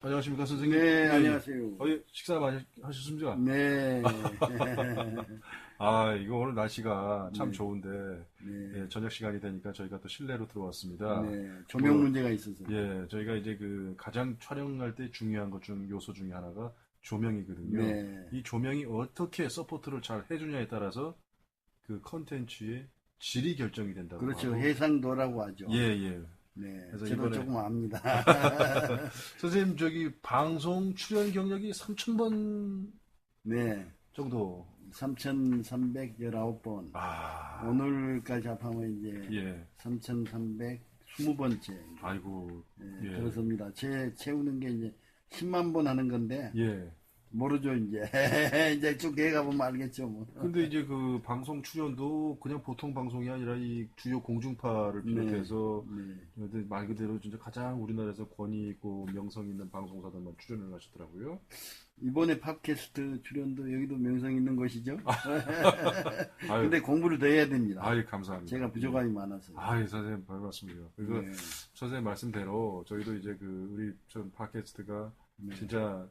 안녕하십니까, 선생님? 네, 예, 예. 안녕하세요. 식사 많이 하셨습니까? 네, 아, 이거 오늘 날씨가 참 네, 좋은데, 네, 예, 저녁 시간이 되니까 저희가 또 실내로 들어왔습니다. 네. 조명 뭐, 문제가 있어서. 예, 저희가 이제 그 가장 촬영할 때 중요한 것 중, 요소 중에 하나가 조명이거든요. 네, 이 조명이 어떻게 서포트를 잘 해주냐에 따라서 그 컨텐츠의 질이 결정이 된다고 그렇죠. 하고, 해상도라고 하죠. 예, 예. 네, 그래서 저도 이번에, 조금 압니다. 선생님, 저기 방송 출연 경력이 3,000번 네, 정도. 3,319번. 아, 오늘까지 합하면 이제 예. 3,320번째. 아이고, 네, 예. 그렇습니다. 채우는 게 이제 10만 번 하는 건데, 예. 모르죠, 이제. 이제 쭉 해가 보면 알겠죠, 뭐. 근데 이제 그 방송 출연도 그냥 보통 방송이 아니라 이 주요 공중파를 네, 비롯해서 네. 말 그대로 진짜 가장 우리나라에서 권위 있고 명성 있는 방송사들만 출연을 하시더라고요. 이번에 팟캐스트 출연도 여기도 명성 있는 것이죠. 아유, 근데 공부를 더 해야 됩니다. 아유, 감사합니다. 제가 예. 부족함이 많아서. 아유, 선생님, 별 말씀이요. 그리고 네, 선생님 말씀대로 저희도 이제 그 우리 전 팟캐스트가 네, 진짜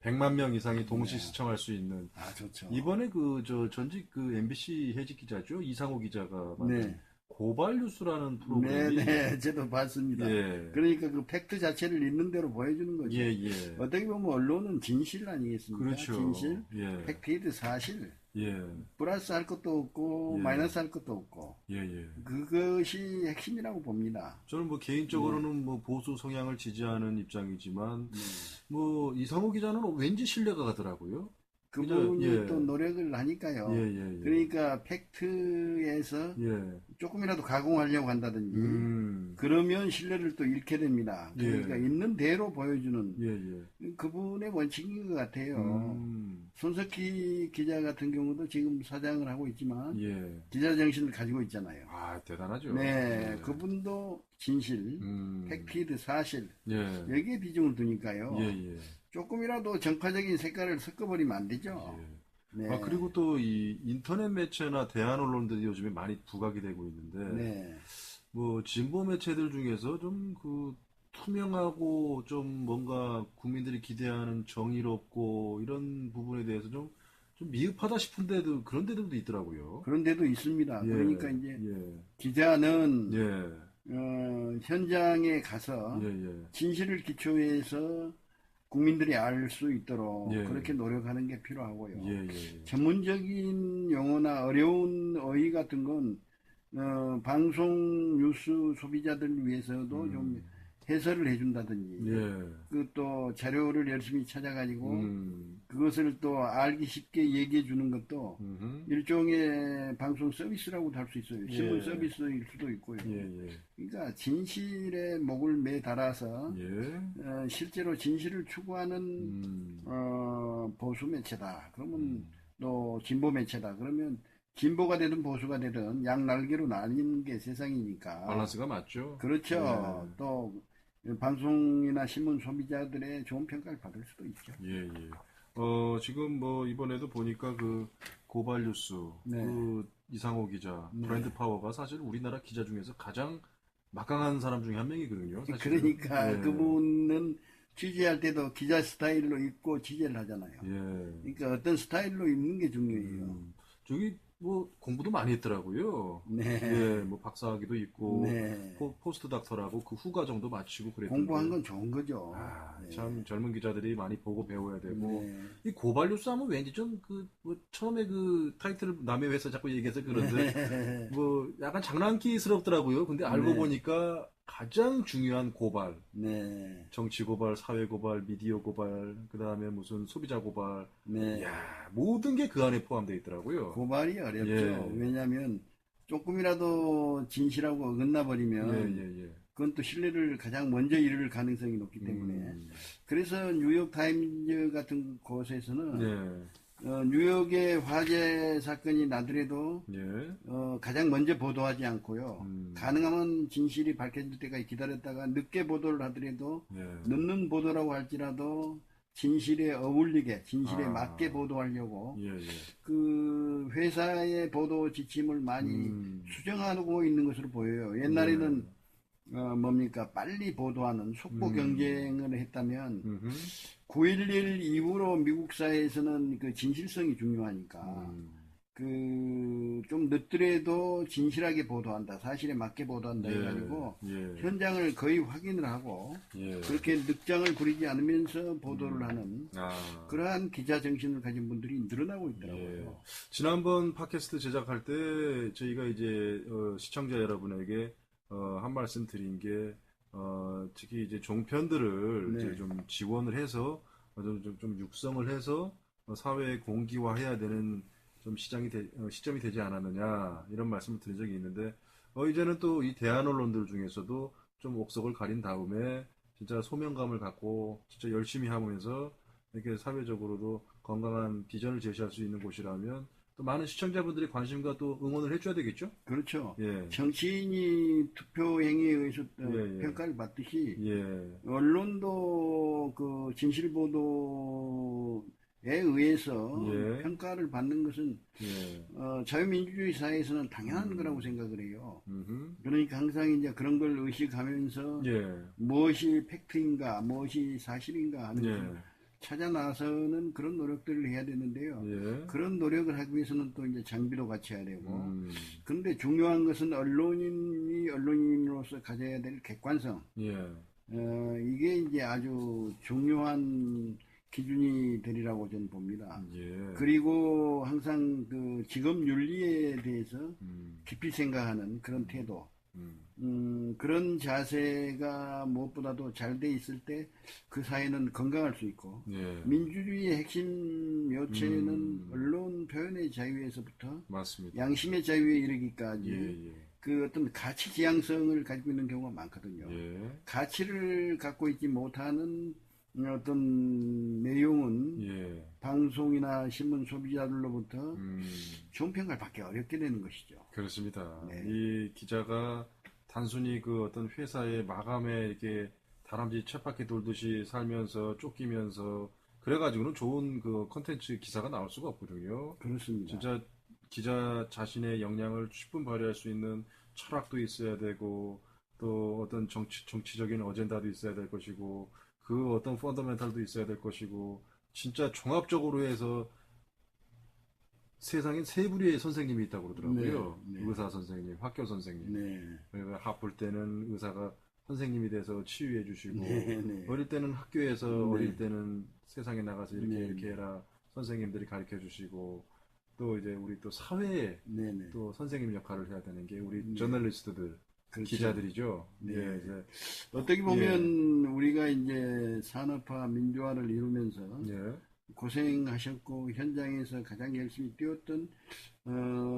100만 명 이상이 동시 네. 시청할 수 있는 아, 좋죠. 이번에 그 저 전직 그 MBC 해직 기자죠 이상호 기자가 만든 네, 고발 뉴스라는 네, 프로그램이 네, 저도 봤습니다. 예, 그러니까 그 팩트 자체를 있는 대로 보여주는 예, 거죠. 예, 어떻게 보면 언론은 진실 아니겠습니까? 그렇죠. 진실, 예, 팩트이드 사실. 예, 플러스 할 것도 없고, 예, 마이너스 할 것도 없고. 예, 예. 그것이 핵심이라고 봅니다. 저는 뭐 네, 개인적으로는 뭐 보수 성향을 지지하는 입장이지만 네. 뭐 이상호 기자는 왠지 신뢰가 가더라고요. 그죠? 그분이 예, 또 노력을 예, 하니까요. 예, 그러니까 팩트에서 예, 예. 조금이라도 가공하려고 한다든지 음, 그러면 신뢰를 또 잃게 됩니다. 그러니까 예, 있는 대로 보여주는 예, 예. 그분의 원칙인 것 같아요. 음, 손석희 기자 같은 경우도 지금 사장을 하고 있지만 예. 기자 정신을 가지고 있잖아요. 아, 대단하죠. 네, 예. 그분도 진실, 음, 팩티드 사실 예, 여기에 비중을 예, 두니까요. 예, 조금이라도 정파적인 색깔을 섞어버리면 안 되죠. 예. 아, 네, 그리고 또 이 인터넷 매체나 대한 언론들이 요즘에 많이 부각이 되고 있는데, 네. 뭐, 진보 매체들 중에서 좀 그, 투명하고 좀 뭔가 국민들이 기대하는 정의롭고 이런 부분에 대해서 좀 미흡하다 싶은데도 그런 데들도 있더라고요. 그런 데도 있습니다. 예, 그러니까 이제 예, 기자는 예, 현장에 가서 예, 예, 진실을 기초해서 국민들이 알 수 있도록 예, 그렇게 노력하는 게 예, 필요하고요. 예, 전문적인 용어나 어려운 어휘 같은 건 방송 뉴스 소비자들 위해서도 좀 음, 해설을 해준다든지 예, 그 또 자료를 열심히 찾아가지고 음, 그것을 또 알기 쉽게 얘기해 주는 것도 음, 일종의 방송 서비스라고도 할 수 있어요. 신문 예, 서비스일 수도 있고요. 예, 예. 그러니까 진실에 목을 매달아서 예. 실제로 진실을 추구하는 음, 보수 매체다. 그러면 음, 또 진보 매체다. 그러면 진보가 되든 보수가 되든 양 날개로 나뉘는 게 세상이니까. 밸런스가 맞죠? 그렇죠. 또 방송이나 신문 소비자들의 좋은 평가를 받을 수도 있죠. 예, 예. 지금 뭐 이번에도 보니까 그 고발 뉴스, 네, 그 이상호 기자, 브랜드 네. 파워가 사실 우리나라 기자 중에서 가장 막강한 사람 중에 한 명이거든요, 사실은. 그러니까 예, 그분은 취재할 때도 기자 스타일로 입고 취재를 하잖아요. 예. 그러니까 어떤 스타일로 입는 게 중요해요. 저기 뭐 공부도 많이 했더라고요. 예, 네, 뭐 박사학위도 있고 네. 포스트 닥터라고 그 후과정도 마치고 공부한 그랬던데. 건 좋은 거죠. 아, 네, 참 젊은 기자들이 많이 보고 배워야 되고 네. 이 고발 뉴스 하면 왠지 좀 그 뭐 처음에 그 타이틀을 남의 회사 자꾸 얘기해서 그런데 뭐 약간 장난기스럽더라고요. 근데 알고 네, 보니까 가장 중요한 고발, 네, 정치 고발, 사회 고발, 미디어 고발, 그다음에 무슨 소비자 고발, 네. 이야, 모든 게 그 안에 포함되어 있더라고요. 고발이 어렵죠. 예, 왜냐하면 조금이라도 진실하고 어긋나 예, 버리면 예, 예. 그건 또 신뢰를 가장 먼저 잃을 가능성이 높기 때문에 음, 그래서 뉴욕 타임즈 같은 곳에서는 예, 뉴욕의 화재 사건이 나더라도 예, 가장 먼저 보도하지 않고요. 음, 가능하면 진실이 밝혀질 때까지 기다렸다가 늦게 보도를 하더라도 예, 늦는 보도라고 할지라도 진실에 어울리게, 진실에 맞게 아, 보도하려고 예, 예, 그 회사의 보도 지침을 많이 음, 수정하고 있는 것으로 보여요. 예, 옛날에는 뭡니까 빨리 보도하는 속보 경쟁을 했다면 음흠. 9.11 이후로 미국 사회에서는 그 진실성이 중요하니까 음. 그 좀 늦더라도 진실하게 보도한다, 사실에 맞게 보도한다 예, 해가지고 예, 현장을 거의 확인을 하고 예. 그렇게 늑장을 부리지 않으면서 보도를 하는 아, 그러한 기자 정신을 가진 분들이 늘어나고 예. 있더라고요. 지난번 팟캐스트 제작할 때 저희가 이제 시청자 여러분에게 한 말씀 드린 게 특히 이제 종편들을 네. 이제 좀 지원을 해서 좀 육성을 해서 사회에 공기화해야 되는 좀 시점이 되지 않았느냐 이런 말씀을 드린 적이 있는데 이제는 또 이 대한 언론들 중에서도 좀 옥석을 가린 다음에 진짜 소명감을 갖고 진짜 열심히 하면서 이렇게 사회적으로도 건강한 비전을 제시할 수 있는 곳이라면 또 많은 시청자분들이 관심과 또 응원을 해줘야 되겠죠? 그렇죠. 예, 정치인이 투표 행위에 의해서 예, 예, 평가를 받듯이 예, 언론도 그 진실 보도에 의해서 예, 평가를 받는 것은 예, 자유민주주의 사회에서는 당연한 거라고 생각을 해요. 음흠, 그러니까 항상 이제 그런 걸 의식하면서 예, 무엇이 팩트인가, 무엇이 사실인가 하는 걸 예, 찾아 나서는 그런 노력들을 해야 되는데요. 예, 그런 노력을 하기 위해서는 또 이제 장비도 갖춰야 되고, 음, 그런데 중요한 것은 언론인이 언론인으로서 가져야 될 객관성. 예, 이게 이제 아주 중요한 기준이 되리라고 저는 봅니다. 예, 그리고 항상 그 직업 윤리에 대해서 음, 깊이 생각하는 그런 태도, 음, 그런 자세가 무엇보다도 잘 돼 있을 때 그 사회는 건강할 수 있고, 예, 민주주의의 핵심 요체는 음. 언론 표현의 자유에서부터 맞습니다. 양심의 자유에 이르기까지 예, 예, 그 어떤 가치 지향성을 가지고 있는 경우가 많거든요. 예, 가치를 갖고 있지 못하는 어떤 내용은 예, 방송이나 신문 소비자들로부터 음. 좋은 평가를 받기 어렵게 되는 것이죠. 그렇습니다. 네. 이 기자가 단순히 그 어떤 회사의 마감에 이렇게 다람쥐 쳇바퀴 돌듯이 살면서 쫓기면서 그래가지고는 좋은 그 컨텐츠 기사가 나올 수가 없거든요. 그렇습니다. 진짜 기자 자신의 역량을 충분 발휘할 수 있는 철학도 있어야 되고 또 어떤 정치적인 어젠다도 있어야 될 것이고 그 어떤 펀더멘탈도 있어야 될 것이고 진짜 종합적으로 해서 세상엔 세 부류의 선생님이 있다고 그러더라고요. 네, 네. 의사 선생님, 학교 선생님. 네. 그러니까 아플 때는 의사가 선생님이 돼서 치유해 주시고 네, 네. 어릴 때는 학교에서 네. 어릴 때는 세상에 나가서 이렇게 네, 이렇게 해라 선생님들이 가르쳐 주시고 또 이제 우리 또 사회에 네, 네. 또 선생님 역할을 해야 되는 게 우리 네. 저널리스트들 그렇죠. 기자들이죠. 네. 예, 이제 어떻게 보면 우리가 이제 산업화, 민주화를 이루면서 예, 고생하셨고 현장에서 가장 열심히 뛰었던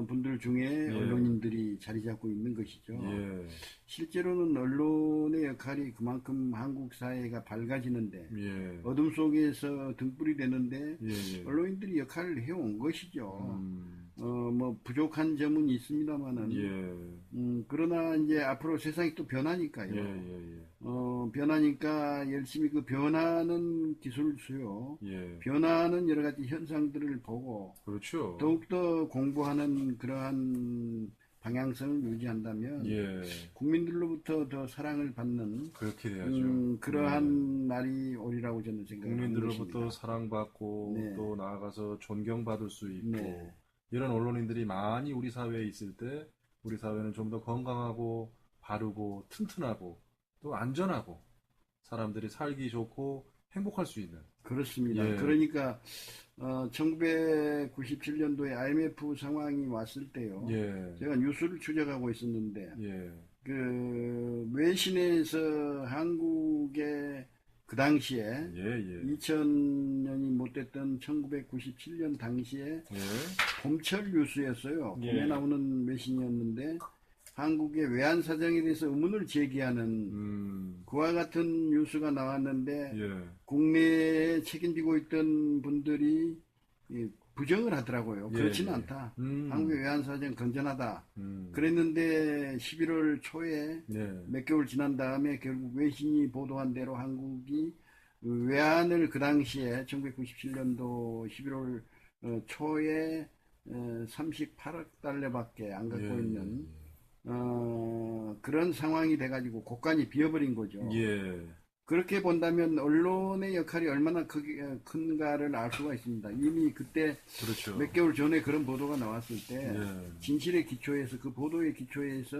분들 중에 언론인들이 자리 잡고 있는 것이죠. 예, 실제로는 언론의 역할이 그만큼 한국 사회가 밝아지는데 예, 어둠 속에서 등불이 되는데 예, 예. 언론인들이 역할을 해온 것이죠. 음, 뭐 부족한 점은 있습니다만은 예, 그러나 이제 앞으로 세상이 또 변하니까요. 예, 예, 예. 변하니까 열심히 그 변하는 기술 수요, 예, 변하는 여러 가지 현상들을 보고 그렇죠. 더욱더 공부하는 그러한 방향성을 유지한다면 예, 국민들로부터 더 사랑을 받는 그렇게 돼야죠. 그러한 날이 오리라고 저는 생각합니다. 국민들로부터 사랑받고 네. 또 나아가서 존경받을 수 있고 네. 이런 언론인들이 많이 우리 사회에 있을 때 우리 사회는 좀 더 건강하고 바르고 튼튼하고 또 안전하고 사람들이 살기 좋고 행복할 수 있는 그렇습니다. 예. 그러니까 1997년도에 IMF 상황이 왔을 때요. 예, 제가 뉴스를 추적하고 있었는데 예, 그 외신에서 한국의 그 당시에 예, 예, 2000년이 못 됐던 1997년 당시에 예, 봄철 뉴스였어요. 예. 봄에 나오는 외신이었는데 한국의 외환 사정에 대해서 의문을 제기하는 그와 같은 뉴스가 나왔는데 예, 국내에 책임지고 있던 분들이 부정을 하더라고요. 예, 그렇지는 예. 않다. 한국의 외환 사정 건전하다. 그랬는데 11월 초에 예, 몇 개월 지난 다음에 결국 외신이 보도한 대로 한국이 외환을 그 당시에 1997년도 11월 초에 38억 달러밖에 안 갖고 예, 있는 그런 상황이 돼가지고 곳간이 비어버린 거죠. 예. 그렇게 본다면 언론의 역할이 얼마나 큰가를 알 수가 있습니다. 이미 그때 그렇죠. 몇 개월 전에 그런 보도가 나왔을 때 예. 진실의 기초에서 그 보도의 기초에서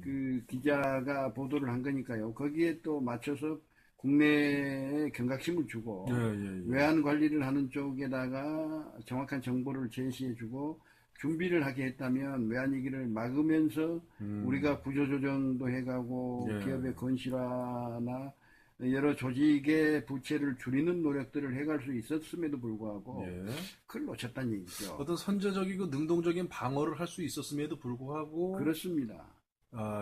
그 기자가 보도를 한 거니까요. 거기에 또 맞춰서 국내에 경각심을 주고 예, 예, 예. 외환 관리를 하는 쪽에다가 정확한 정보를 제시해주고 준비를 하게 했다면 외환 위기를 막으면서 우리가 구조조정도 해가고 예. 기업의 건실화나 여러 조직의 부채를 줄이는 노력들을 해갈 수 있었음에도 불구하고 예. 그걸 놓쳤다는 얘기죠. 어떤 선제적이고 능동적인 방어를 할 수 있었음에도 불구하고 그렇습니다.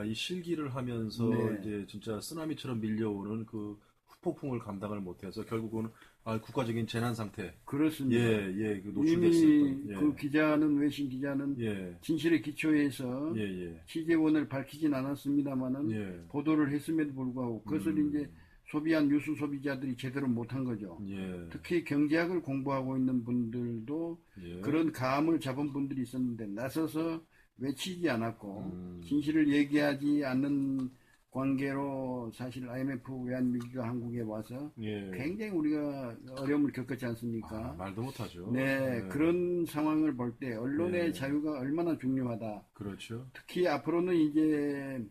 이 실기를 하면서 네. 이제 진짜 쓰나미처럼 밀려오는 그 후폭풍을 감당을 못해서 결국은 국가적인 재난 상태. 그렇습니다. 예, 예, 그 이미 노출됐었던. 예. 그 기자는 외신 기자는 예, 진실의 기초에서 예, 예, 취재원을 밝히진 않았습니다만은 예. 보도를 했음에도 불구하고 그것을 이제 소비한 뉴스 소비자들이 제대로 못한 거죠. 예, 특히 경제학을 공부하고 있는 분들도 예. 그런 감을 잡은 분들이 있었는데 나서서 외치지 않았고 음. 진실을 얘기하지 않는 관계로 사실 IMF 외환 위기가 한국에 와서 예. 굉장히 우리가 어려움을 겪었지 않습니까? 말도 못하죠. 네, 예. 그런 상황을 볼 때 언론의 예. 자유가 얼마나 중요하다. 그렇죠. 특히 앞으로는 이제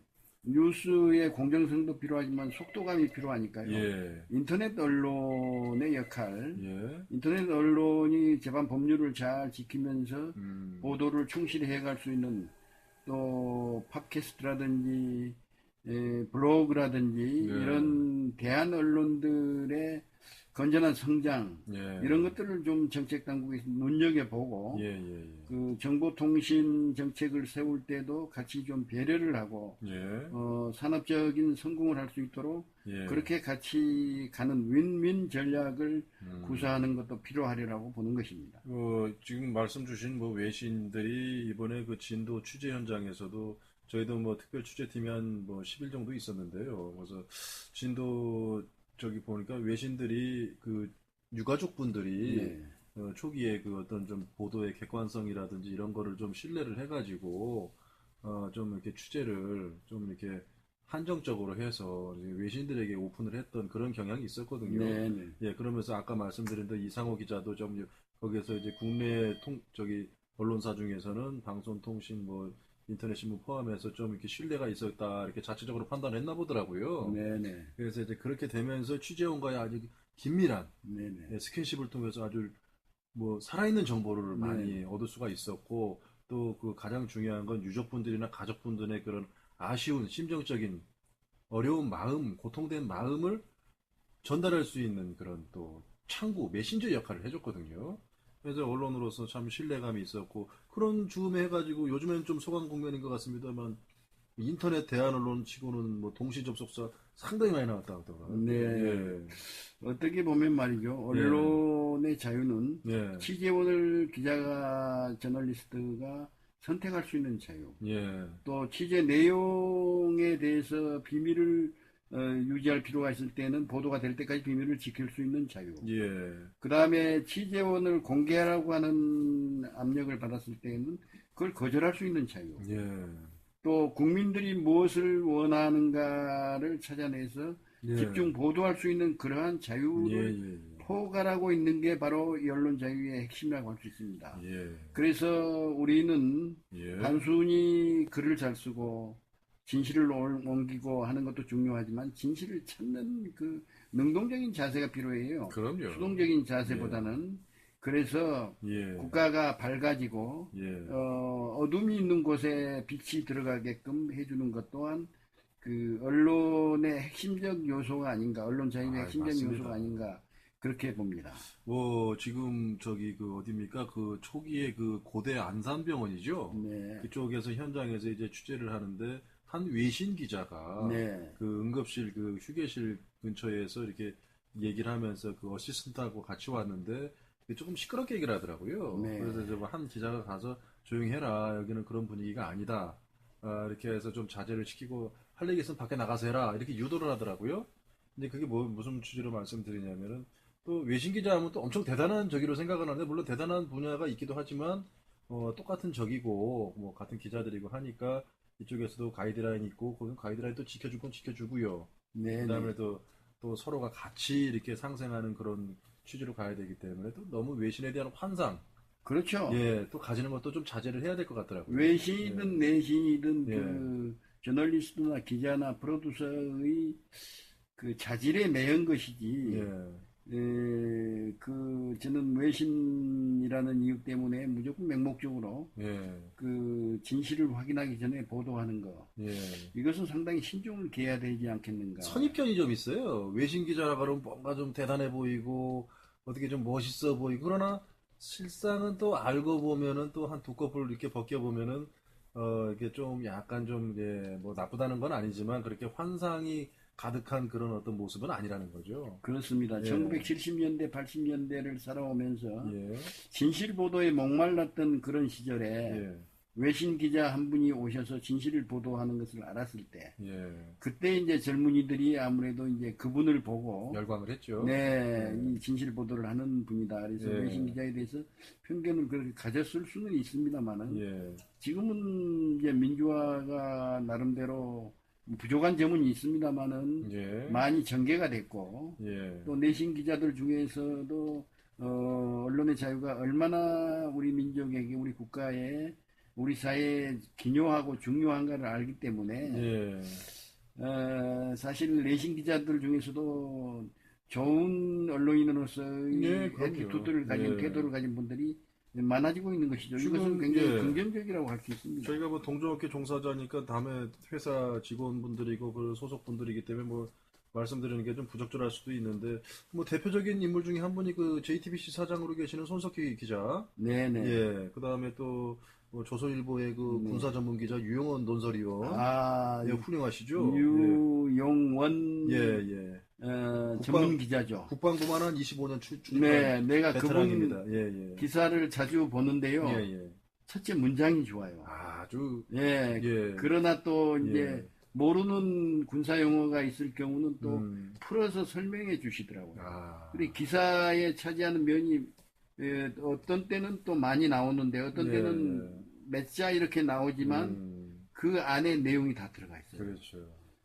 뉴스의 공정성도 필요하지만 속도감이 필요하니까요. 예, 인터넷 언론의 역할, 예. 인터넷 언론이 제반 법률을 잘 지키면서 음. 보도를 충실히 해갈 수 있는 또 팟캐스트라든지 블로그라든지 네. 이런 대한 언론들의 건전한 성장 예. 이런 것들을 좀 정책 당국이 눈여겨보고 예, 예, 예. 그 정보통신 정책을 세울 때도 같이 좀 배려를 하고 예. 산업적인 성공을 할 수 있도록 예. 그렇게 같이 가는 윈윈 전략을 음. 구사하는 것도 필요하리라고 보는 것입니다. 지금 말씀 주신 외신들이 이번에 그 진도 취재 현장에서도 저희도 특별 취재팀이 한 10일 정도 있었는데요. 그래서 진도 저기 보니까 외신들이 그 유가족 분들이 네. 초기에 그 어떤 좀 보도의 객관성이라든지 이런 거를 좀 신뢰를 해가지고 좀 이렇게 취재를 좀 이렇게 한정적으로 해서 이제 외신들에게 오픈을 했던 그런 경향이 있었거든요. 네, 네. 예, 그러면서 아까 말씀드린 이상호 기자도 좀 거기에서 이제 국내 언론사 중에서는 방송, 통신, 인터넷 신문 포함해서 좀 이렇게 신뢰가 있었다 이렇게 자체적으로 판단했나 보더라고요. 네, 네. 그래서 이제 그렇게 되면서 취재원과의 아주 긴밀한 네, 네. 스킨십을 통해서 아주 살아있는 정보를 네. 많이 얻을 수가 있었고 또 그 가장 중요한 건 유족분들이나 가족분들의 그런 아쉬운 심정적인 어려운 마음, 고통된 마음을 전달할 수 있는 그런 또 창구, 메신저 역할을 해줬거든요. 그래서 언론으로서 참 신뢰감이 있었고 그런 즈음에 해가지고 요즘엔 좀 소강 국면인 것 같습니다만 인터넷 대한 언론 치고는 동시 접속자 상당히 많이 나왔다 하더라고요. 네. 예. 어떻게 보면 말이죠. 언론의 자유는 예. 취재원을 기자가, 저널리스트가 선택할 수 있는 자유. 예. 또 취재 내용에 대해서 비밀을 유지할 필요가 있을 때는 보도가 될 때까지 비밀을 지킬 수 있는 자유. 예. 그 다음에 취재원을 공개하라고 하는 압력을 받았을 때는 그걸 거절할 수 있는 자유. 예. 또 국민들이 무엇을 원하는가를 찾아내서 예. 집중 보도할 수 있는 그러한 자유를 예. 포괄하고 있는 게 바로 이 언론 자유의 핵심이라고 할 수 있습니다. 예. 그래서 우리는 예. 단순히 글을 잘 쓰고 진실을 옮기고 하는 것도 중요하지만 진실을 찾는 그 능동적인 자세가 필요해요. 그럼요. 수동적인 자세보다는. 그래서 예. 국가가 밝아지고 예. 어둠이 있는 곳에 빛이 들어가게끔 해주는 것 또한 그 언론의 핵심적 요소가 아닌가, 언론 자유의 핵심적 맞습니다. 요소가 아닌가 그렇게 봅니다. 지금 어디입니까? 그 초기에 그 고대 안산병원이죠. 네. 그쪽에서 현장에서 이제 취재를 하는데 한 외신 기자가 네. 그 응급실 그 휴게실 근처에서 이렇게 얘기를 하면서 그 어시스턴트하고 같이 왔는데 조금 시끄럽게 얘기를 하더라고요. 네. 그래서 한 기자가 가서 조용히 해라. 여기는 그런 분위기가 아니다. 이렇게 해서 좀 자제를 시키고 할 얘기 있으면 밖에 나가서 해라. 이렇게 유도를 하더라고요. 근데 그게 무슨 취지로 말씀드리냐면은 또 외신 기자 하면 또 엄청 대단한 적이로 생각을 하는데 물론 대단한 분야가 있기도 하지만 똑같은 적이고 같은 기자들이고 하니까 이쪽에서도 가이드라인이 있고 거기 가이드라인 또 지켜줄 건 지켜주고요. 네, 그다음에 네. 또 서로가 같이 이렇게 상생하는 그런 취지로 가야 되기 때문에 또 너무 외신에 대한 환상, 그렇죠. 예, 또 가지는 것도 좀 자제를 해야 될 것 같더라고요. 예, 외신이든 내신이든 예, 그 저널리스트나 기자나 프로듀서의 그 자질에 매연 것이지. 예, 저는 외신이라는 이유 때문에 무조건 맹목적으로 예, 그 진실을 확인하기 전에 보도하는 거. 예. 이것은 상당히 신중을 기해야 되지 않겠는가. 선입견이 좀 있어요. 외신 기자라 그러면 뭔가 좀 대단해 보이고 어떻게 좀 멋있어 보이고 그러나 실상은 또 알고 보면은 또 한 두 컵을 이렇게 벗겨 보면은 이게 좀 약간 좀 예, 뭐 나쁘다는 건 아니지만 그렇게 환상이 가득한 그런 어떤 모습은 아니라는 거죠. 그렇습니다. 예, 1970년대, 80년대를 살아오면서 예, 진실 보도에 목말랐던 그런 시절에 예, 외신 기자 한 분이 오셔서 진실을 보도하는 것을 알았을 때, 예. 그때 이제 젊은이들이 아무래도 이제 그분을 보고, 열광을 했죠. 네, 예, 이 진실 보도를 하는 분이다. 그래서 외신 예, 기자에 대해서 편견을 그렇게 가졌을 수는 있습니다만은, 예, 지금은 이제 민주화가 나름대로 부족한 점은 있습니다만은, 예, 많이 전개가 됐고, 예, 또 내신 기자들 중에서도 언론의 자유가 얼마나 우리 민족에게 우리 국가에 우리 사회에 기묘하고 중요한가를 알기 때문에 예, 사실 내신 기자들 중에서도 좋은 언론인으로서의 예, 그럼요. 애티튜드를 가진 예. 태도를 가진 분들이 많아지고 있는 것이죠. 이것은 지금 굉장히 예. 긍정적이라고 할 수 있습니다. 저희가 뭐 동종업계 종사자니까 다음에 회사 직원분들이고 그 소속분들이기 때문에 뭐 말씀드리는 게 좀 부적절할 수도 있는데 뭐 대표적인 인물 중에 한 분이 그 JTBC 사장으로 계시는 손석희 기자, 네네. 예, 그 다음에 또뭐 조선일보의 그 네. 군사 전문 기자 유영원 논설위원, 아, 예, 훌륭하시죠? 유용원 예, 예, 예. 전문 기자죠. 국방부만 한 25년 출입한 네, 내가 그분 베테랑입니다. 예, 예, 기사를 자주 보는데요. 예, 예. 첫째 문장이 좋아요. 아주 예, 예, 그러나 또 이제 예, 모르는 군사 용어가 있을 경우는 또 풀어서 설명해 주시더라고요. 아, 그리고 기사에 차지하는 면이 어떤 때는 또 많이 나오는데 어떤 때는 예. 몇 자 이렇게 나오지만 그 안에 내용이 다 들어가 있어요. 그렇죠.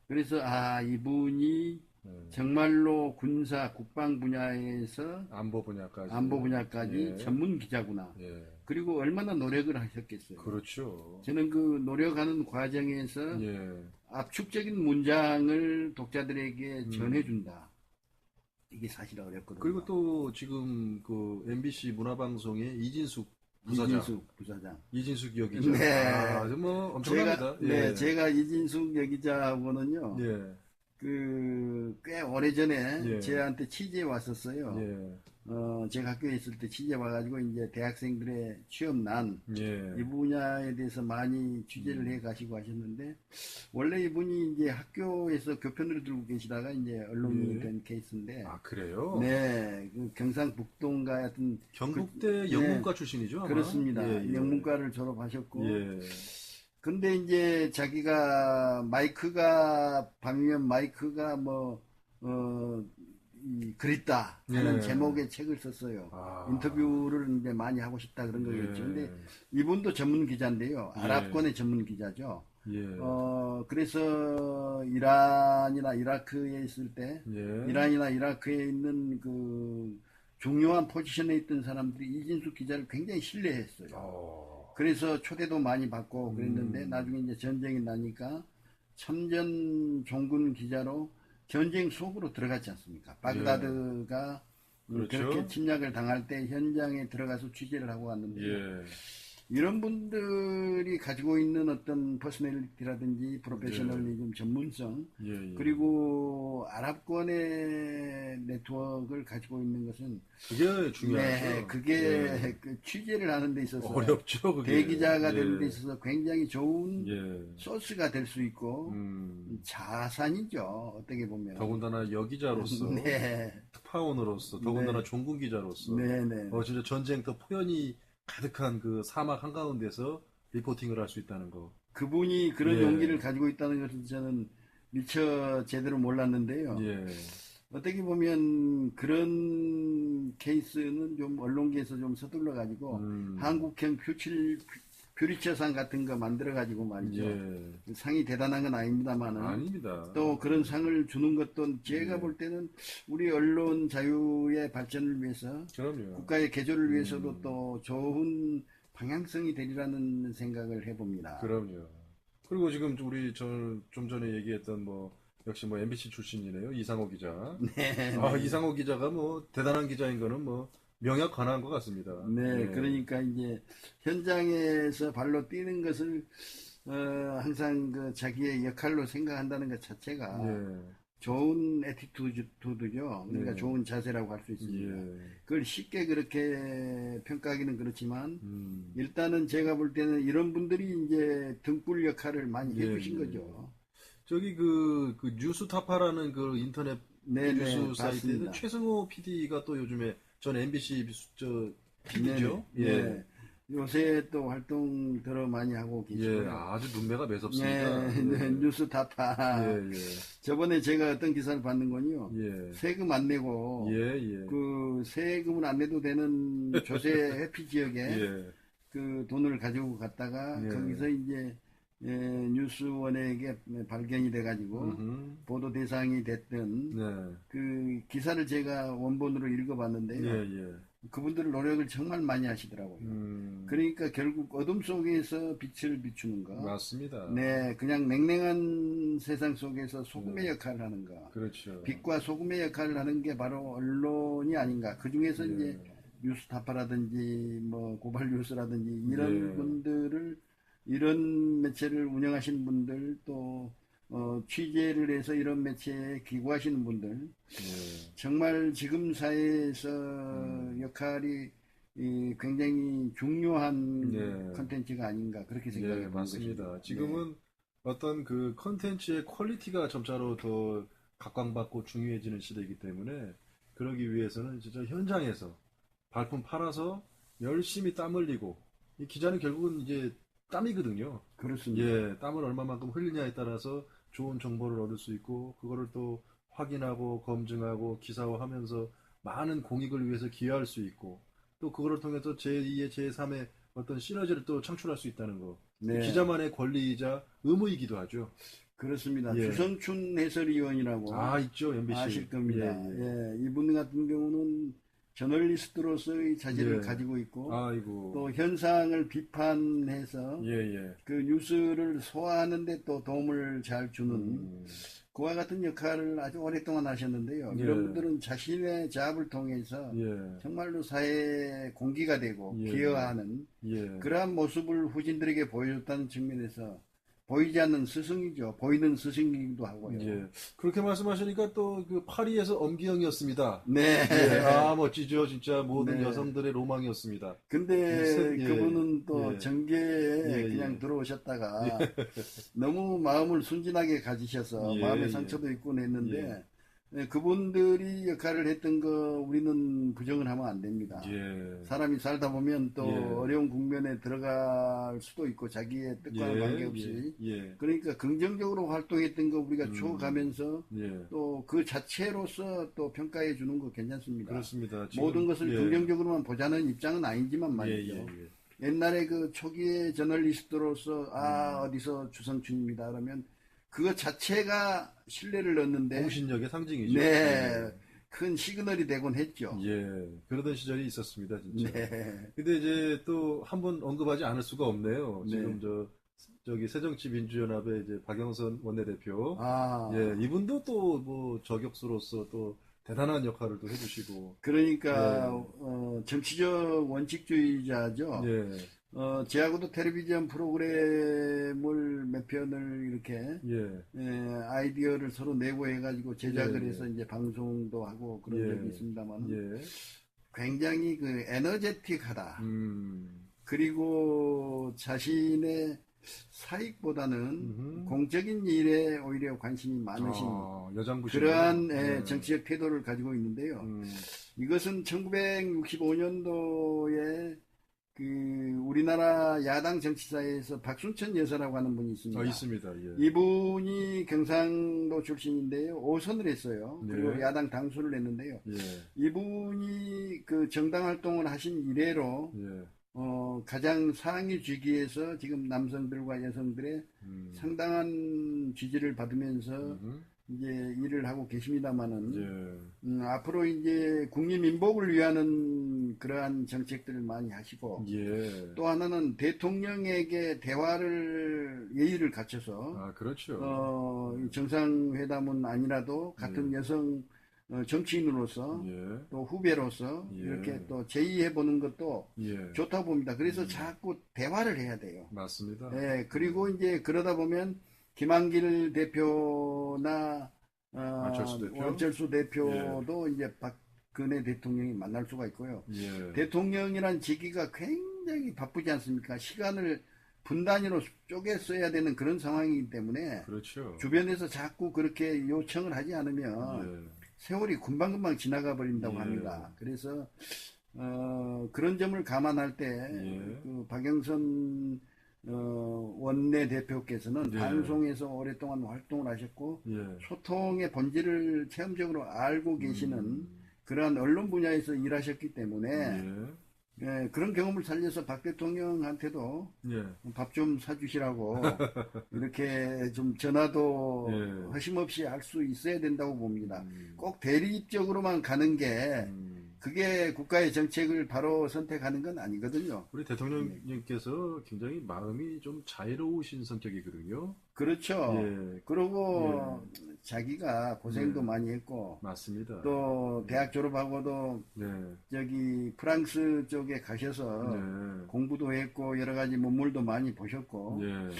그래서 이분이 예. 정말로 군사 국방 분야에서 안보 분야까지 예. 전문 기자구나. 예. 그리고 얼마나 노력을 하셨겠어요. 그렇죠. 저는 그 노력하는 과정에서 예. 압축적인 문장을 독자들에게 전해준다. 이게 사실 어렵거든요. 그리고 또 지금 그 MBC 문화방송의 이진숙 부사장, 이진숙 부사장. 이진숙 여기자. 네. 아, 뭐 엄청납니다. 네, 제가 이진숙 여기자하고는요, 예. 꽤 오래전에 예. 제한테 취재에 왔었어요. 예. 제가 학교에 있을 때 취재 와가지고 이제 대학생들의 취업난, 예. 이 분야에 대해서 많이 취재를 해 가시고 하셨는데, 원래 이분이 이제 학교에서 교편으로 들고 계시다가 이제 언론인이 예. 된 케이스인데, 아, 그래요? 네, 그 경상북도인가 하여튼, 경북대 영문과 출신이죠, 아마? 그렇습니다. 예, 예. 영문과를 졸업하셨고, 예. 근데 이제 자기가 밤이면 마이크가 그립다 하는 예. 제목의 책을 썼어요. 아. 인터뷰를 이제 많이 하고 싶다 그런 거겠죠. 예. 근데 이분도 전문 기자인데요. 예. 아랍권의 전문 기자죠. 예. 그래서 이란이나 이라크에 있을 때, 예. 이란이나 이라크에 있는 그 중요한 포지션에 있던 사람들이 이진숙 기자를 굉장히 신뢰했어요. 그래서 초대도 많이 받고 그랬는데 나중에 이제 전쟁이 나니까 참전 종군 기자로 전쟁 속으로 들어갔지 않습니까? 바그다드가 그렇죠. 그렇게 침략을 당할 때 현장에 들어가서 취재를 하고 왔는데 예. 이런 분들이 가지고 있는 어떤 퍼스널리티라든지 프로페셔널리즘 전문성 예, 예. 그리고 아랍권의 네트워크를 가지고 있는 것은 그게 중요하죠. 네, 그게 예. 그 취재를 하는 데 있어서 어렵죠, 그게. 대기자가 되는 데 예. 있어서 굉장히 좋은 예. 소스가 될 수 있고 자산이죠. 어떻게 보면. 더군다나 여기자로서, 네. 특파원으로서, 더군다나 종군 기자로서, 네네. 진짜 전쟁터 포연이 가득한 그 사막 한가운데서 리포팅을 할 수 있다는 거. 그분이 그런 예. 용기를 가지고 있다는 것을 저는 미처 제대로 몰랐는데요. 예. 어떻게 보면 그런 케이스는 좀 언론계에서 좀 서둘러 가지고 한국형 퓨리처상 같은 거 만들어가지고 말이죠. 예. 상이 대단한 건 아닙니다만은 아닙니다. 또 그런 상을 주는 것도 제가 예. 볼 때는 우리 언론 자유의 발전을 위해서 그럼요. 국가의 개조를 위해서도 또 좋은 방향성이 되리라는 생각을 해봅니다. 그럼요. 그리고 지금 우리 좀 전에 얘기했던 뭐 역시 뭐 MBC 출신이네요. 이상호 기자. 네, 아, 이상호 기자가 뭐 대단한 기자인 거는 뭐 명약관화한 것 같습니다. 네, 예. 그러니까 이제 현장에서 발로 뛰는 것을 항상 그 자기의 역할로 생각한다는 것 자체가 예. 좋은 애티튜드죠. 그러니까 예. 좋은 자세라고 할 수 있습니다. 예. 그걸 쉽게 그렇게 평가하기는 그렇지만 음. 일단은 제가 볼 때는 이런 분들이 이제 등불 역할을 많이 예, 해주신 예. 거죠. 저기 그 뉴스타파라는 그 인터넷 네네, 뉴스 사이트에는 봤습니다. 최승호 PD가 또 요즘에 전 MBC 저 네네, PD죠. 네. 요새 또 활동 들어 많이 하고 예, 계시고요. 아주 눈매가 매섭습니다. 네, 네, 뉴스 타파. 예, 예, 저번에 제가 어떤 기사를 봤는 건요. 예, 세금 안 내고 예, 예, 그 세금을 안 내도 되는 조세 회피 지역에 예, 그 돈을 가지고 갔다가 예. 거기서 이제 뉴스원에게 발견이 돼가지고 음흠. 보도 대상이 됐던 네, 그 기사를 제가 원본으로 읽어봤는데요. 예, 예, 그분들 노력을 정말 많이 하시더라고요. 그러니까 결국 어둠 속에서 빛을 비추는 거. 맞습니다. 네, 그냥 냉랭한 세상 속에서 소금의 역할을 하는 거. 그렇죠. 빛과 소금의 역할을 하는 게 바로 언론이 아닌가. 그 중에서 예. 이제 뉴스타파라든지 뭐 고발 뉴스라든지 이런 예. 분들을 이런 매체를 운영하시는 분들 또 취재를 해서 이런 매체에 기고하시는 분들 예. 정말 지금 사회에서 역할이 굉장히 중요한 예. 컨텐츠가 아닌가 그렇게 생각해 예, 보는 맞습니다. 것입니다. 지금은 어떤 그 컨텐츠의 퀄리티가 점차로 더 각광받고 중요해지는 시대이기 때문에 그러기 위해서는 진짜 현장에서 발품 팔아서 열심히 땀 흘리고 이 기자는 결국은 이제 땀이거든요. 그렇습니다. 예, 땀을 얼마만큼 흘리냐에 따라서 좋은 정보를 얻을 수 있고 그거를 또 확인하고 검증하고 기사화하면서 많은 공익을 위해서 기여할 수 있고 또 그거를 통해서 제2의 제3의 어떤 시너지를 또 창출할 수 있다는 거. 네. 기자만의 권리이자 의무이기도 하죠. 그렇습니다. 예. 주성춘 해설위원이라고 아, 있죠, MBC. 아실 겁니다. 예, 예. 예, 이분 같은 경우는 저널리스트로서의 자질을 예. 가지고 있고 아이고. 또 현상을 비판해서 예, 예. 그 뉴스를 소화하는데 또 도움을 잘 주는 그와 같은 역할을 아주 오랫동안 하셨는데요. 예. 이런 분들은 자신의 작업을 통해서 예. 정말로 사회의 공기가 되고 예. 기여하는 예. 그러한 모습을 후진들에게 보여줬다는 측면에서 보이지 않는 스승이죠. 보이는 스승이기도 하고요. 예. 그렇게 말씀하시니까 또 그 파리에서 엄기영이었습니다. 네. 예. 아, 멋지죠. 진짜 모든 네. 여성들의 로망이었습니다. 근데 예. 그분은 또 예. 정계에 예, 그냥 예. 들어오셨다가 너무 마음을 순진하게 가지셔서 예, 마음의 예. 상처도 있고 냈는데 그분들이 역할을 했던 거 우리는 부정을 하면 안 됩니다. 예. 사람이 살다 보면 또 예. 어려운 국면에 들어갈 수도 있고 자기의 뜻과는 관계없이 예. 그러니까 긍정적으로 활동했던 거 우리가 추억하면서 예. 또 그 자체로서 또 평가해 주는 거 괜찮습니다. 그렇습니다. 지금, 모든 것을 예. 긍정적으로만 보자는 입장은 아니지만 예, 말이죠. 예, 예. 옛날에 그 초기의 저널리스트로서 어디서 주성춘입니다. 그러면 그것 자체가 신뢰를 얻는데 공신력의 상징이죠. 네, 큰 시그널이 되곤 했죠. 예. 그러던 시절이 있었습니다, 진짜. 네. 근데 이제 또 한 번 언급하지 않을 수가 없네요. 네. 지금 저기 새정치민주연합의 이제 박영선 원내대표. 아, 예, 이분도 또 뭐 저격수로서 또 대단한 역할을 또 해주시고. 그러니까 정치적 원칙주의자죠. 예, 제하고도 텔레비전 프로그램을 몇 편을 이렇게 예, 아이디어를 서로 내고 해가지고 제작을 예, 해서 이제 방송도 하고 그런 예, 적이 있습니다만 예. 굉장히 그 에너제틱하다. 음, 그리고 자신의 사익보다는 음흠. 공적인 일에 오히려 관심이 많으신 여장부시네요. 그러한 예. 정치적 태도를 가지고 있는데요. 음, 이것은 1965년도에 그 우리나라 야당 정치사에서 박순천 여사라고 하는 분이 있습니다. 있습니다. 예. 이분이 경상도 출신인데요. 5선을 했어요. 그리고 네. 야당 당수를 했는데요. 예, 이분이 그 정당 활동을 하신 이래로 예, 가장 상위 직위에서 지금 남성들과 여성들의 상당한 지지를 받으면서 이제 일을 하고 계십니다마는 예. 앞으로 이제 국민 민복을 위하는 그러한 정책들을 많이 하시고 예. 또 하나는 대통령에게 대화를 예의를 갖춰서 아, 그렇죠. 이 정상회담은 아니라도 같은 여성 정치인으로서 예. 또 후배로서 예. 이렇게 또 제의해 보는 것도 예. 좋다고 봅니다. 그래서 자꾸 대화를 해야 돼요. 맞습니다. 예, 그리고 이제 그러다 보면 김한길 대표나 안철수 대표? 대표도 이제 박근혜 대통령이 만날 수가 있고요. 예. 대통령이란 직위가 굉장히 바쁘지 않습니까? 시간을 분단위로 쪼개 써야 되는 그런 상황이기 때문에 그렇죠. 주변에서 자꾸 그렇게 요청을 하지 않으면 예. 세월이 금방금방 지나가 버린다고 예. 합니다. 그래서 그런 점을 감안할 때 예. 그 박영선 원내대표께서는 예. 방송에서 오랫동안 활동을 하셨고 예. 소통의 본질을 체험적으로 알고 계시는 그러한 언론 분야에서 일하셨기 때문에 예. 그런 경험을 살려서 박 대통령한테도 예. 밥 좀 사주시라고 이렇게 좀 전화도 예. 허심없이 할 수 있어야 된다고 봅니다. 꼭 대립적으로만 가는 게 그게 국가의 정책을 바로 선택하는 건 아니거든요. 우리 대통령님께서 굉장히 마음이 좀 자유로우신 성격이거든요. 그렇죠. 예. 그리고 자기가 고생도 많이 했고 맞습니다. 또 대학 졸업하고도 네. 저기 프랑스 쪽에 가셔서 네. 공부도 했고 여러 가지 문물도 많이 보셨고 예.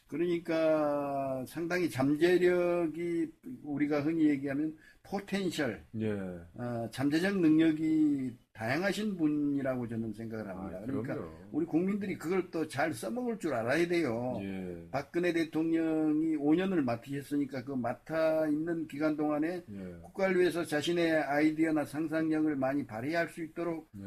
그러니까 상당히 잠재력이 우리가 흔히 얘기하면 포텐셜, 예. 잠재적 능력이 다양하신 분이라고 저는 생각을 합니다. 아, 그러니까 그럼요. 우리 국민들이 그걸 또 잘 써먹을 줄 알아야 돼요. 예. 박근혜 대통령이 5년을 맡으셨으니까 그 맡아 있는 기간 동안에 예. 국가를 위해서 자신의 아이디어나 상상력을 많이 발휘할 수 있도록 예.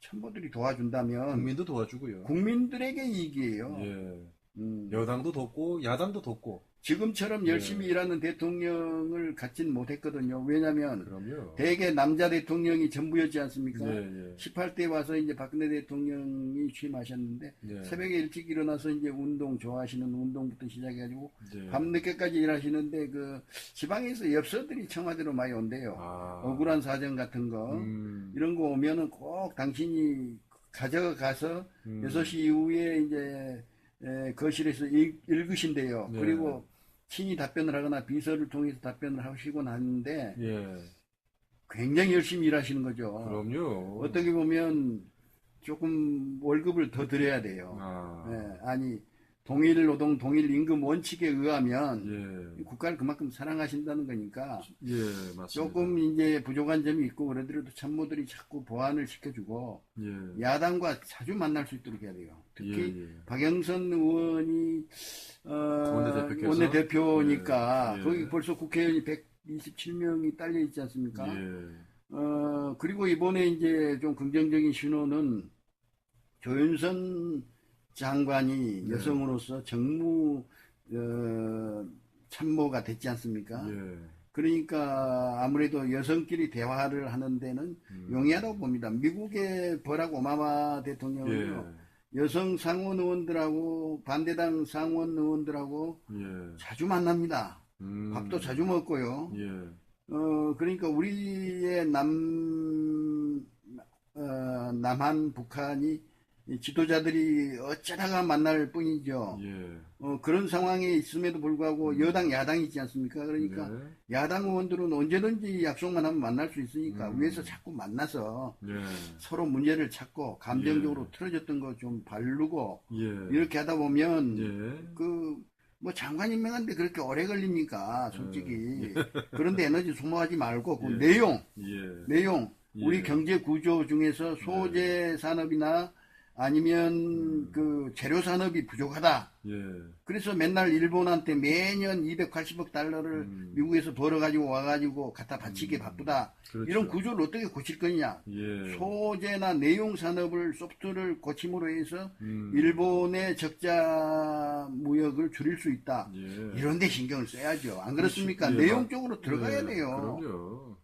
참모들이 도와준다면 국민도 도와주고요. 국민들에게 이익이에요. 예. 음. 여당도 돕고 야당도 돕고. 지금처럼 열심히 일하는 대통령을 갖진 못했거든요. 왜냐하면 그럼요. 대개 남자 대통령이 전부였지 않습니까? 예. 예. 18대 와서 이제 박근혜 대통령이 취임하셨는데 예. 새벽에 일찍 일어나서 이제 운동 좋아하시는 운동부터 시작해가지고 예. 밤늦게까지 일하시는데 그 지방에서 엽서들이 청와대로 많이 온대요. 아. 억울한 사정 같은 거 이런 거 오면은 꼭 당신이 가져가서 6시 이후에 이제 거실에서 읽으신대요. 네. 그리고 친히 답변을 하거나 비서를 통해서 답변을 하시곤 하는데 예. 굉장히 열심히 일하시는 거죠. 그럼요. 어떻게 보면 조금 월급을 더 드려야 돼요. 아. 아니 동일 노동 동일 임금 원칙에 의하면 예. 국가를 그만큼 사랑하신다는 거니까 예, 맞습니다. 조금 이제 부족한 점이 있고 그러더라도 참모들이 자꾸 보완을 시켜주고 예. 야당과 자주 만날 수 있도록 해야 돼요. 특히 예, 예. 박영선 의원이 원내대표께서? 원내대표니까 예, 예. 거기 벌써 국회의원이 127명이 딸려 있지 않습니까? 예. 그리고 이번에 이제 좀 긍정적인 신호는 조윤선 장관이 네. 여성으로서 정무 참모가 됐지 않습니까? 예. 그러니까 아무래도 여성끼리 대화를 하는 데는 용이하다고 봅니다. 미국의 버락 오바마 대통령은요. 여성 상원 의원들하고 반대당 상원 의원들하고 예. 자주 만납니다. 밥도 자주 먹고요. 예. 그러니까 우리의 남한, 북한이 이 지도자들이 어쩌다가 만날 뿐이죠. 예. 그런 상황에 있음에도 불구하고 여당, 야당이 있지 않습니까? 그러니까 네. 야당 의원들은 언제든지 약속만 하면 만날 수 있으니까 위에서 자꾸 만나서 예. 서로 문제를 찾고 감정적으로 틀어졌던 거 좀 바르고 예. 이렇게 하다 보면 예. 뭐 장관 임명하는데 그렇게 오래 걸립니까? 솔직히. 그런데 에너지 소모하지 말고 그 내용 예. 우리 경제 구조 중에서 소재 산업이나 아니면 그 재료 산업이 부족하다. 예. 그래서 맨날 일본한테 매년 280억 달러를 미국에서 벌어가지고 와가지고 갖다 바치기 바쁘다. 그렇죠. 이런 구조를 어떻게 고칠 거냐. 예. 소재나 내용 산업을 소프트를 고침으로 해서 일본의 적자 무역을 줄일 수 있다. 예. 이런 데 신경을 써야죠. 안 그렇습니까? 그렇지. 예, 내용적으로 들어가야 예, 돼요. 그럼요.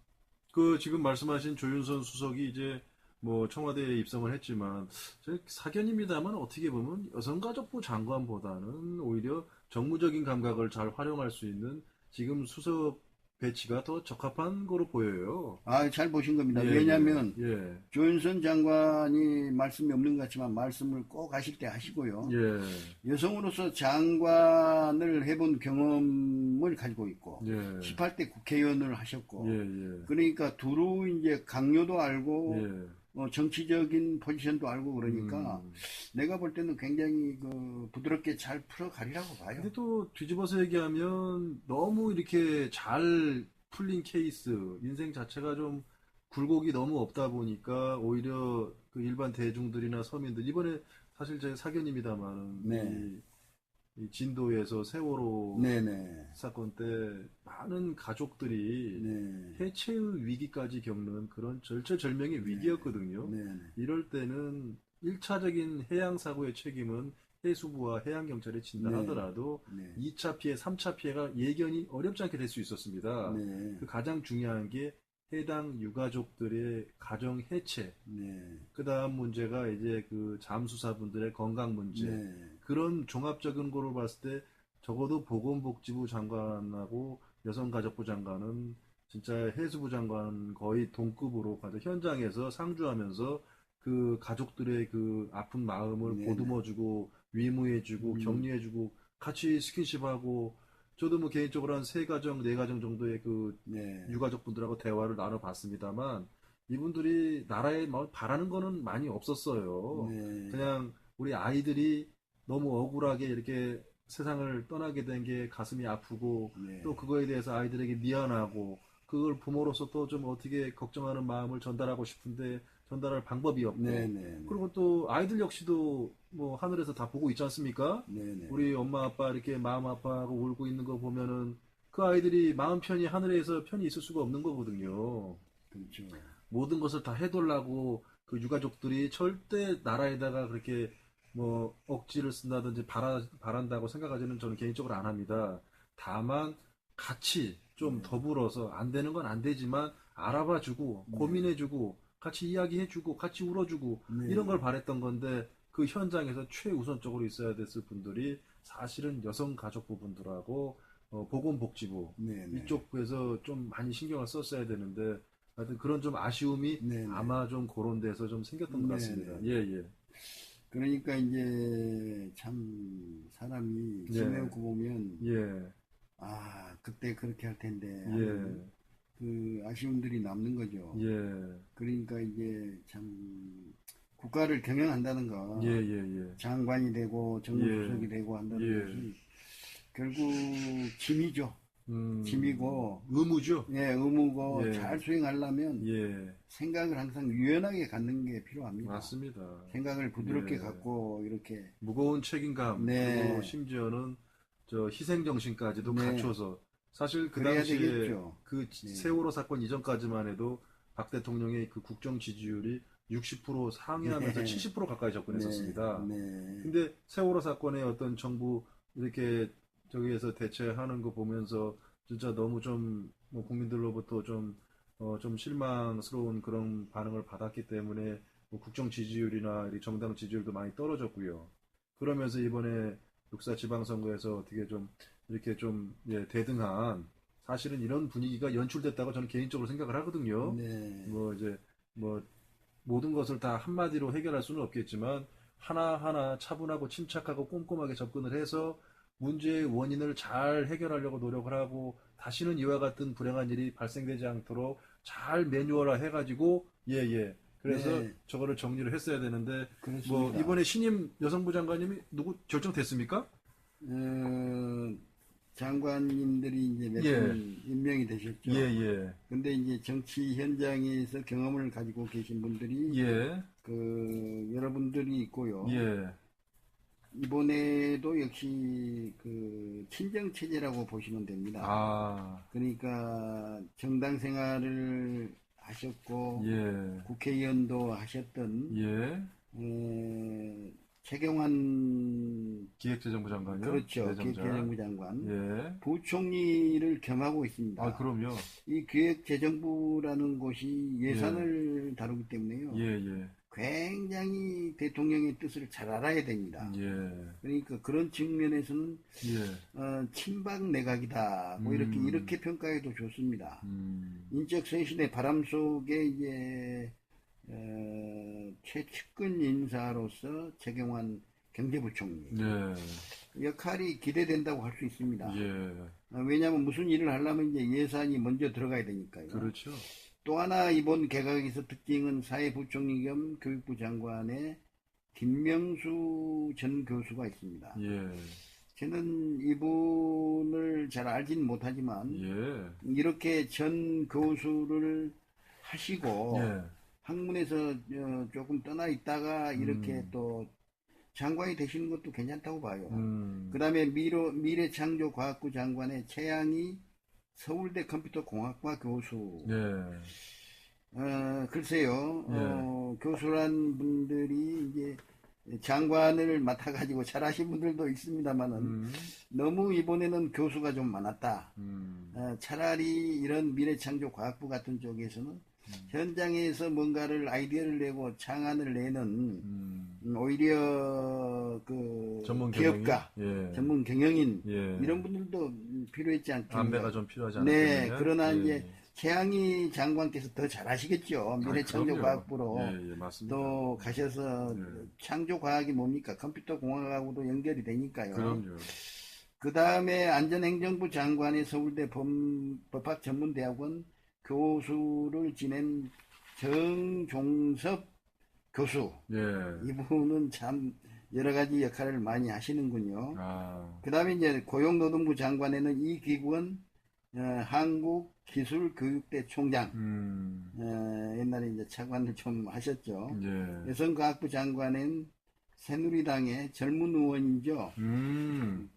그 지금 말씀하신 조윤선 수석이 이제 뭐 청와대에 입성을 했지만 저 사견입니다만 어떻게 보면 여성가족부 장관보다는 오히려 정무적인 감각을 잘 활용할 수 있는 지금 수석 배치가 더 적합한 거로 보여요. 아, 잘 보신 겁니다. 예, 왜냐하면 예, 조윤선 장관이 말씀이 없는 것 같지만 말씀을 꼭 하실 때 하시고요. 예, 여성으로서 장관을 해본 경험을 가지고 있고 예, 18대 국회의원을 하셨고 예, 예, 그러니까 두루 이제 강요도 알고 예. 정치적인 포지션도 알고 그러니까 음. 내가 볼 때는 굉장히 그 부드럽게 잘 풀어가리라고 봐요. 근데 또 뒤집어서 얘기하면 너무 이렇게 잘 풀린 케이스, 인생 자체가 좀 굴곡이 너무 없다 보니까 오히려 그 일반 대중들이나 서민들, 이번에 사실 제 사견입니다만은 네. 이 진도에서 세월호 네네. 사건 때 많은 가족들이 네. 해체의 위기까지 겪는 그런 절체절명의 위기였거든요. 네네. 이럴 때는 1차적인 해양 사고의 책임은 해수부와 해양경찰에 진단하더라도 네. 2차 피해, 3차 피해가 예견이 어렵지 않게 될 수 있었습니다. 네. 그 가장 중요한 게 해당 유가족들의 가정 해체, 네. 그 다음 문제가 이제 그 잠수사분들의 건강 문제, 네. 그런 종합적인 거를 봤을 때 적어도 보건복지부 장관하고 여성가족부 장관은 진짜 해수부 장관 거의 동급으로 가서 현장에서 상주하면서 그 가족들의 그 아픈 마음을 네네. 보듬어주고 위무해주고 격려해주고 같이 스킨십하고 저도 뭐 개인적으로 한 세 가정, 네 가정 정도의 그 네. 유가족분들하고 대화를 나눠봤습니다만 이분들이 나라에 뭐 바라는 거는 많이 없었어요. 네. 그냥 우리 아이들이 너무 억울하게 이렇게 세상을 떠나게 된 게 가슴이 아프고 네. 또 그거에 대해서 아이들에게 미안하고 그걸 부모로서 또 좀 어떻게 걱정하는 마음을 전달하고 싶은데 전달할 방법이 없고 네네. 그리고 또 아이들 역시도 뭐 하늘에서 다 보고 있지 않습니까? 네네. 우리 엄마 아빠 이렇게 마음 아파하고 울고 있는 거 보면은 그 아이들이 마음 편히 하늘에서 편히 있을 수가 없는 거거든요. 그렇죠. 모든 것을 다 해달라고 그 유가족들이 절대 나라에다가 그렇게 뭐 억지를 쓴다든지 바란다고 생각하지는 저는 개인적으로 안 합니다. 다만 같이 좀 더불어서 안 되는 건 안 되지만 알아봐주고 고민해주고 같이 이야기해주고 같이 울어주고 네. 이런 걸 바랬던 건데 그 현장에서 최우선적으로 있어야 됐을 분들이 사실은 여성가족부 분들하고 보건복지부 네네. 이쪽에서 좀 많이 신경을 썼어야 되는데 하여튼 그런 좀 아쉬움이 네네. 아마 좀 그런 데서 좀 생겼던 것 같습니다. 네네. 예, 예. 그러니까 이제 참 사람이 예. 지내고 보면 예, 아 그때 그렇게 할 텐데 예, 하는 그 아쉬움들이 남는 거죠. 예, 그러니까 이제 참 국가를 경영한다는 거 예, 예, 장관이 되고 정무수석이 예. 되고 한다는 예. 것이 결국 짐이죠. 짐이고 의무죠? 의무고 예. 잘 수행하려면 예, 생각을 항상 유연하게 갖는 게 필요합니다. 맞습니다. 생각을 부드럽게 예. 갖고 이렇게 무거운 책임감, 네. 그리고 심지어는 저 희생정신까지도 네. 갖춰서 사실 그 그래야 당시에 되겠죠. 그 세월호 사건 이전까지만 해도 박 대통령의 그 국정 지지율이 60% 상회하면서 네. 70% 가까이 접근했었습니다. 네. 근데 세월호 사건의 어떤 정부 이렇게 저기에서 대처하는 거 보면서 진짜 너무 좀 뭐 국민들로부터 좀 실망스러운 그런 반응을 받았기 때문에 뭐 국정 지지율이나 이 정당 지지율도 많이 떨어졌고요. 그러면서 이번에 6.4 지방선거에서 어떻게 좀 이렇게 좀 대등한 사실은 이런 분위기가 연출됐다고 저는 개인적으로 생각을 하거든요. 네. 뭐 이제 뭐 모든 것을 다 한마디로 해결할 수는 없겠지만 하나하나 차분하고 침착하고 꼼꼼하게 접근을 해서 문제의 원인을 잘 해결하려고 노력을 하고 다시는 이와 같은 불행한 일이 발생되지 않도록 잘 매뉴얼화 해가지고 예예 그래서 네. 저거를 정리를 했어야 되는데 그렇습니다. 뭐 이번에 신임 여성부 장관님이 누구 결정됐습니까? 장관님들이 이제 몇 예. 분 임명이 되셨죠. 예예 근데 이제 정치 현장에서 경험을 가지고 계신 분들이 예. 그 여러분들이 있고요. 예. 이번에도 역시 그 친정 체제라고 보시면 됩니다. 아. 그러니까 정당 생활을 하셨고 예. 국회의원도 하셨던 예. 최경환 기획재정부 장관이요? 그렇죠. 내정자. 기획재정부 장관 예. 부총리를 겸하고 있습니다. 아, 그럼요. 이 기획재정부라는 곳이 예산을 다루기 때문에요. 예, 예. 굉장히 대통령의 뜻을 잘 알아야 됩니다. 예. 그러니까 그런 측면에서는 예. 친박 내각이다. 뭐 이렇게 평가해도 좋습니다. 인적 쇄신의 바람 속에 이제 최측근 인사로서 최경환 경제부총리 역할이 기대된다고 할 수 있습니다. 예. 왜냐하면 무슨 일을 하려면 이제 예산이 먼저 들어가야 되니까요. 그렇죠. 또 하나 이번 개각에서 특징은 사회부총리 겸 교육부 장관의 김명수 전 교수가 있습니다. 예. 저는 이분을 잘 알지는 못하지만 예. 이렇게 전 교수를 하시고 예. 학문에서 조금 떠나 있다가 이렇게 또 장관이 되시는 것도 괜찮다고 봐요. 그 다음에 미래창조과학부 장관의 최양희 서울대 컴퓨터공학과 교수. 예. 글쎄요, 교수란 분들이 이제 장관을 맡아가지고 잘하신 분들도 있습니다만은 너무 이번에는 교수가 좀 많았다. 차라리 이런 미래창조과학부 같은 쪽에서는 현장에서 뭔가를 아이디어를 내고 창안을 내는 오히려 그 전문 기업가, 예. 전문 경영인 예. 이런 분들도 필요했지 않겠냐. 안배가 좀 필요하지 네, 않을까요? 그러나 예. 이제 최양희 장관께서 더 잘하시겠죠. 미래창조과학부로 예, 예, 맞습니다. 또 가셔서 창조과학이 뭡니까? 컴퓨터공학하고도 연결이 되니까요. 그럼요. 그 다음에 안전행정부 장관의 서울대 법학전문대학원 교수를 지낸 정종섭 교수. 예. 이분은 참 여러 가지 역할을 많이 하시는군요. 아. 그 다음에 이제 고용노동부 장관에는 이기권 한국기술교육대 총장. 옛날에 이제 차관을 좀 하셨죠. 예. 여성과학부 장관은 새누리당의 젊은 의원이죠.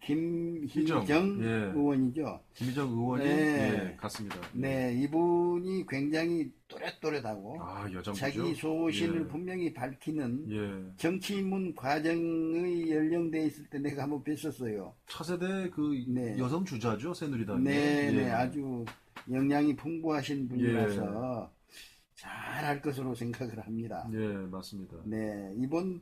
김희정 예. 의원이죠. 김희정 의원이 네. 예, 같습니다. 네, 이분이 굉장히 또렷또렷하고 아, 여정부죠. 자기 소신을 예. 분명히 밝히는 예. 정치 입문 과정의 연령대에 있을 때 내가 한번 뵀었어요. 차세대 그 네. 여성 주자죠, 새누리당. 네, 예. 네, 아주 영향이 풍부하신 분이라서 잘할 것으로 생각을 합니다. 예, 맞습니다. 네, 이번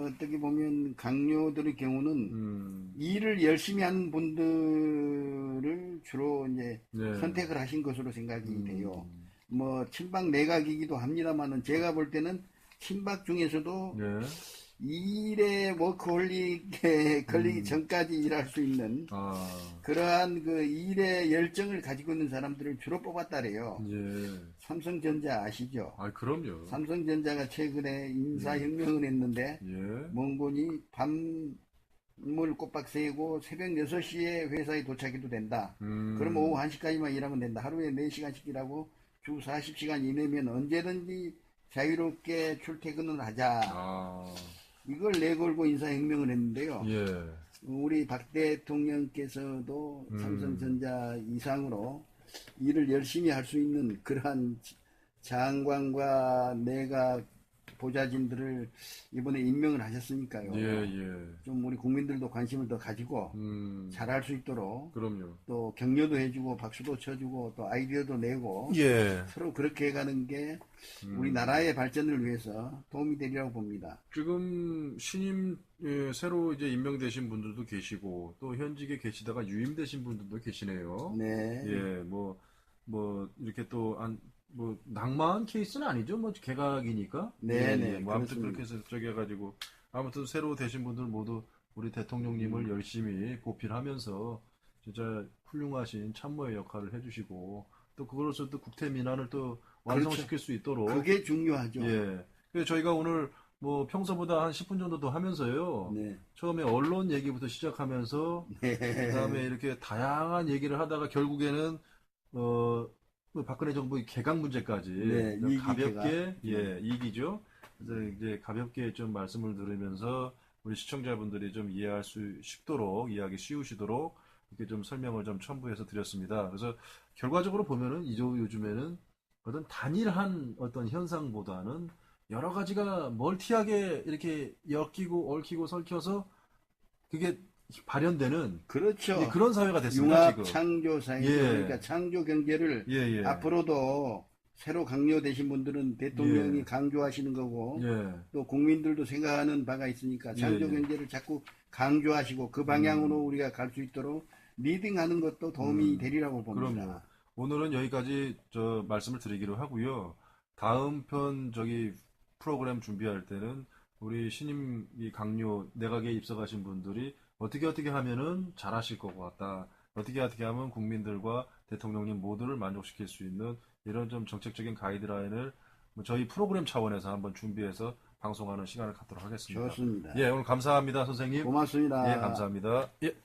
어떻게 보면 강요들의 경우는 일을 열심히 하는 분들을 주로 이제 선택을 하신 것으로 생각이 돼요. 뭐 친박 내각이기도 합니다만은 제가 볼 때는 친박 중에서도 일에 워크홀릭에 걸리기 전까지 일할 수 있는 그러한 그 일의 열정을 가지고 있는 사람들을 주로 뽑았다래요. 예. 삼성전자 아시죠? 아, 그럼요. 삼성전자가 최근에 인사혁명을 했는데 몽곤이 밤을 꼬박 새고 새벽 6시에 회사에 도착해도 된다. 그럼 오후 1시까지만 일하면 된다. 하루에 4시간씩 일하고 주 40시간 이내면 언제든지 자유롭게 출퇴근을 하자. 이걸 내걸고 인사혁명을 했는데요. 예. 우리 박 대통령께서도 삼성전자 이상으로 일을 열심히 할 수 있는 그러한 장관과 내각 보좌진들을 이번에 임명을 하셨으니까요. 예, 예. 좀 우리 국민들도 관심을 더 가지고 잘할 수 있도록 그럼요. 또 격려도 해주고 박수도 쳐주고 또 아이디어도 내고 예. 서로 그렇게 해가는 게 우리 나라의 발전을 위해서 도움이 되리라고 봅니다. 지금 신임 새로 이제 임명되신 분들도 계시고 또 현직에 계시다가 유임되신 분들도 계시네요. 네. 예, 뭐 이렇게 또 뭐 낭만 케이스는 아니죠. 뭐 개각이니까. 네, 예, 뭐 아무튼 그렇게 해서 저기 해가지고 아무튼 새로 되신 분들 모두 우리 대통령님을 열심히 보필하면서 진짜 훌륭하신 참모의 역할을 해주시고 또 그걸로서 또 국태 민안을 또 완성시킬 수 있도록. 그게 중요하죠. 예. 그래서 저희가 오늘 뭐 평소보다 한 10분 정도 더 하면서요. 네. 처음에 언론 얘기부터 시작하면서 그다음에 이렇게 다양한 얘기를 하다가 결국에는 박근혜 정부의 개각 문제까지 가볍게 이기죠. 그래서 이제 가볍게 좀 말씀을 들으면서 우리 시청자분들이 좀 이해할 수 쉽도록 이해하기 쉬우시도록 이렇게 좀 설명을 좀 첨부해서 드렸습니다. 그래서 결과적으로 보면은 요즘에는 어떤 단일한 어떤 현상보다는 여러 가지가 멀티하게 이렇게 엮이고 얽히고 설켜서 그게 발현되는 그렇죠. 그런 사회가 됐습니다. 융합 지금. 창조 사회 그러니까 창조 경제를 앞으로도 새로 강요되신 분들은 대통령이 예. 강조하시는 거고 예. 또 국민들도 생각하는 바가 있으니까 창조 예, 예. 경제를 자꾸 강조하시고 그 방향으로 우리가 갈 수 있도록 리딩하는 것도 도움이 되리라고 그럼요. 봅니다. 오늘은 여기까지 말씀을 드리기로 하고요. 다음 편 프로그램 준비할 때는 우리 신임 강요 내각에 입성하신 분들이 어떻게 하면은 잘하실 것 같다. 어떻게 하면 국민들과 대통령님 모두를 만족시킬 수 있는 이런 좀 정책적인 가이드라인을 뭐 저희 프로그램 차원에서 한번 준비해서 방송하는 시간을 갖도록 하겠습니다. 좋습니다. 예, 오늘 감사합니다, 선생님. 예, 고맙습니다. 감사합니다. 예.